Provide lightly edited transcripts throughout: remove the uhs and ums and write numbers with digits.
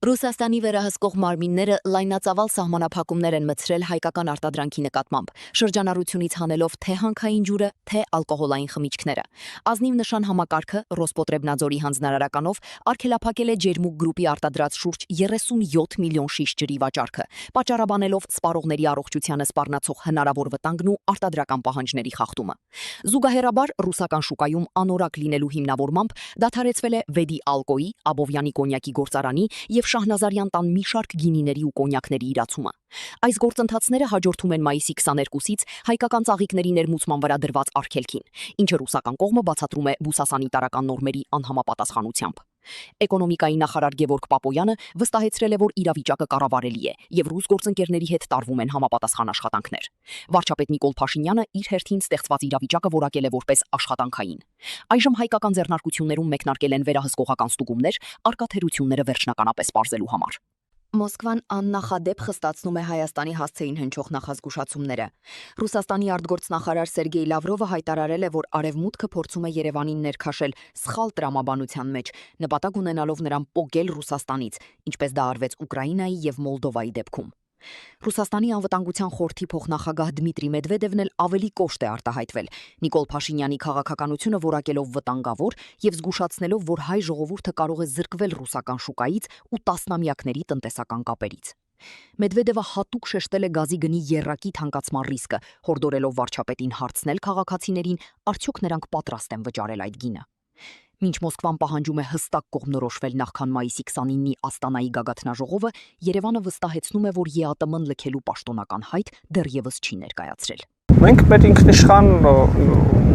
Ռուսաստանի վերահսկող մարմինները լայնածավալ սահմանափակումներ են մտցրել հայկական արտադրանքի նկատմամբ, շրջանառությունից հանելով թե հանքային ջուրը, թե ալկոհոլային խմիչքները։ Ազնիվ նշան համակարգը Ռոսպոտրեբնաձորի հանձնարարականով արգելափակել է Ջերմուկ գրուպի արտադրած շուրջ 37 միլիոն շիշ ջրի վաճառքը, պատճառաբանելով սպառողների առողջությանը սպառնացող հնարավոր վտանգն ու արտադրական պահանջների խախտումը։ Զուգահեռաբար ռուսական շուկայում անորակ լինելու հիմնավորմամբ դադարեցվել է Վեդի ալկոյի, Աբովյանի կոնյակի գործարանի և Շահնազարյան տան մի շարք գինիների ու կոնյակների իրացումը։ Այս գործընթացները հաջորդում են մայիսի 22-ից հայկական ծաղիկների ներմուծման վրա դրված արգելքին, ինչը ռուսական կողմը բացատրում է բուսասանիտարական նորմերի անհամապատասխանությամբ։ Էկոնոմիկայի նախարար Գևորգ Պապոյանը վստահեցրել է, որ իրավիճակը կառավարելի է և ռուս գործընկերների հետ տարվում են համապատասխան աշխատանքներ։ Վարչապետ Նիկոլ Փաշինյանը իր հերթին ստեղծված իրավիճակը որակել է որպես աշխատանքային։ Այժմ հայկական ձեռնարկություններում մեկնարկել են վերահսկողական ստուգումներ, առկա թերությունները վերջնականապես պարզելու համար։ Մոսկվան աննախադեպ խստացնում է Հայաստանի հասցեին հնչող նախազգուշացումները։ Ռուսաստանի արտգործնախարար Սերգեյ Լավրովը հայտարարել է, որ Արևմուտքը փորձում է Երևանին ներքաշել սխալ տրամաբանության մեջ, նպատակ ունենալով նրան պոկել Ռուսաստանից, ինչպես դա արվեց Ուկրաինայի և Մոլդովայի դեպքում։ Ռուսաստանի անվտանգության խորհրդի փոխնախագահ Դմիտրի Մեդվեդևն էլ ավելի կոշտ է արտահայտվել, Նիկոլ Փաշինյանի քաղաքականությունը որակելով վտանգավոր և զգուշացնելով, որ հայ ժողովուրդը կարող է զրկվել ռուսական շուկայից ու տասնամյակների տնտեսական կապերից։ Մեդվեդևը հատուկ շեշտել է գազի գնի եռակի թանկացման ռիսկը, հորդորելով վարչապետին հարցնել քաղաքացիներին, արդյոք նրանք պատրաստ են վճարել այդ գինը։ Մինչ Մոսկվան պահանջում է հստակ կողմնորոշվել նախքան մայիսի 29-ի Աստանայի գագաթնաժողովը, Երևանը վստահեցնում է, որ ԵԱՏՄ-ն լքելու պաշտոնական հայտ դեռևս չի ներկայացրել։ Մենք մեր ինքնիշխան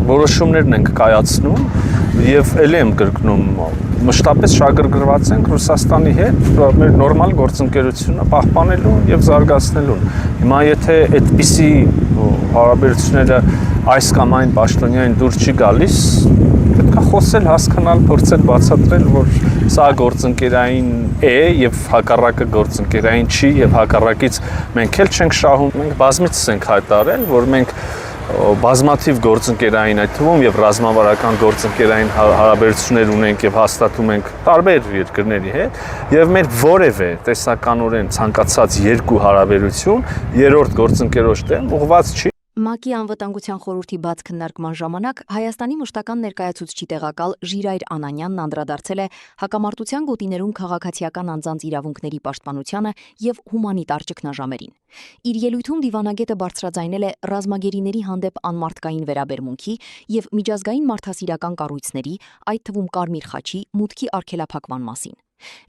որոշումներն ենք կայացնում եւ ելի եմ կրկնում, մշտապես շահագրգռված ենք Ռուսաստանի հետ մեր նորմալ գործընկերությունը պահպանելու եւ զարգացնելու։ Հիմա եթե այդպիսի հարաբերությունները այս կամ այն պաշտոնյային դուրս չի գալիս, պետք է խոսել, հասկանալ, փորձել բացատրել, որ սա գործընկերային է եւ հակառակը գործընկերային չի եւ հակառակից մենք էլ չենք շահում։ Մենք բազմիցս ենք հայտարարել, որ մենք բազմաթիվ գործընկերային, այդ թվում եւ ռազմավարական գործընկերային հարաբերություններ ունենք եւ հաստատում ենք տարբեր երկրների հետ եւ մեր որևէ տեսականորեն ցանկացած երկու հարաբերություն երրորդ գործընկերոջ դեմ ուղղված չի։ ՄԱԿ-ի անվտանգության խորհրդի բաց քննարկման ժամանակ Հայաստանի մշտական ներկայացուցչի տեղակալ Ժիրայր Անանյանն անդրադարձել է հակամարտության գոտիներում քաղաքացիական անձանց իրավունքների պաշտպանությանը եւ հումանիտար ճգնաժամերին։ Իր ելույթում դիվանագետը բարձրաձայնել է ռազմագերիների հանդեպ անմարդկային վերաբերմունքի եւ միջազգային մարդասիրական կառույցների, այդ թվում Կարմիր խաչի, մուտքի արգելափակման մասին։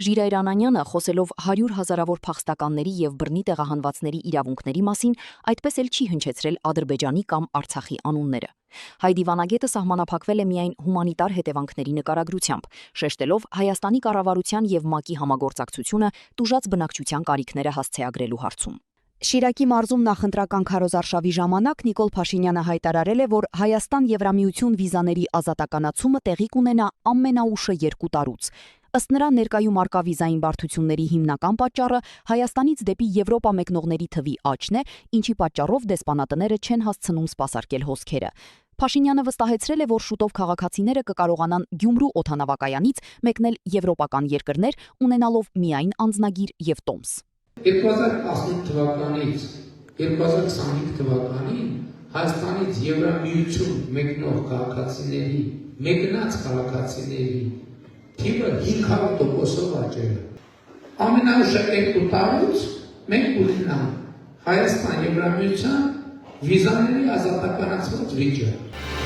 Ժիրայր Անանյանը, խոսելով 100 հազարավոր փախստականների եւ բռնի տեղահանվածների իրավունքների մասին, այդպես էլ չի հնչեցրել Ադրբեջանի կամ Արցախի անունները։ Հայ դիվանագետը սահմանափակվել է միայն հումանիտար հետևանքների նկարագրությամբ, շեշտելով Հայաստանի կառավարության եւ ՄԱԿ-ի համագործակցությունը տուժած բնակչության կարիքները հասցեագրելու հարցում։ Շիրակի մարզում նախընտրական քարոզարշավի ժամանակ Նիկոլ Փաշինյանը հայտարարել է, որ Հայաստան-Եվրամիություն վիզաների ազատականացումը տեղի կունենա ամենաուշը 2 տարուց։ Ըստ նրա, ներկայում առկա վիզային բարդությունների հիմնական պատճառը Հայաստանից դեպի Եվրոպա մեկնողների թվի աճն է, ինչի պատճառով դեսպանատները չեն հասցնում սպասարկել հոսքերը։ Փաշինյանը վստահեցրել է, որ շուտով քաղաքացիները կկարողանան Գյումրու օդանավակայանից մեկնել եվրոպական երկրներ, ունենալով միայն անձնագիր եւ տոմս։ 2015 թվականից 2025 թվականին Հայաստանից Եվրամիություն մեկնող քաղաքացիների, մեկնած քաղաքացիների թիվը 500%-ով աճել է։ Ամենաուշը 2 տարուց մենք ունենանք Հայաստան Եվրամիության վիզաների ազատականացված վիճակ։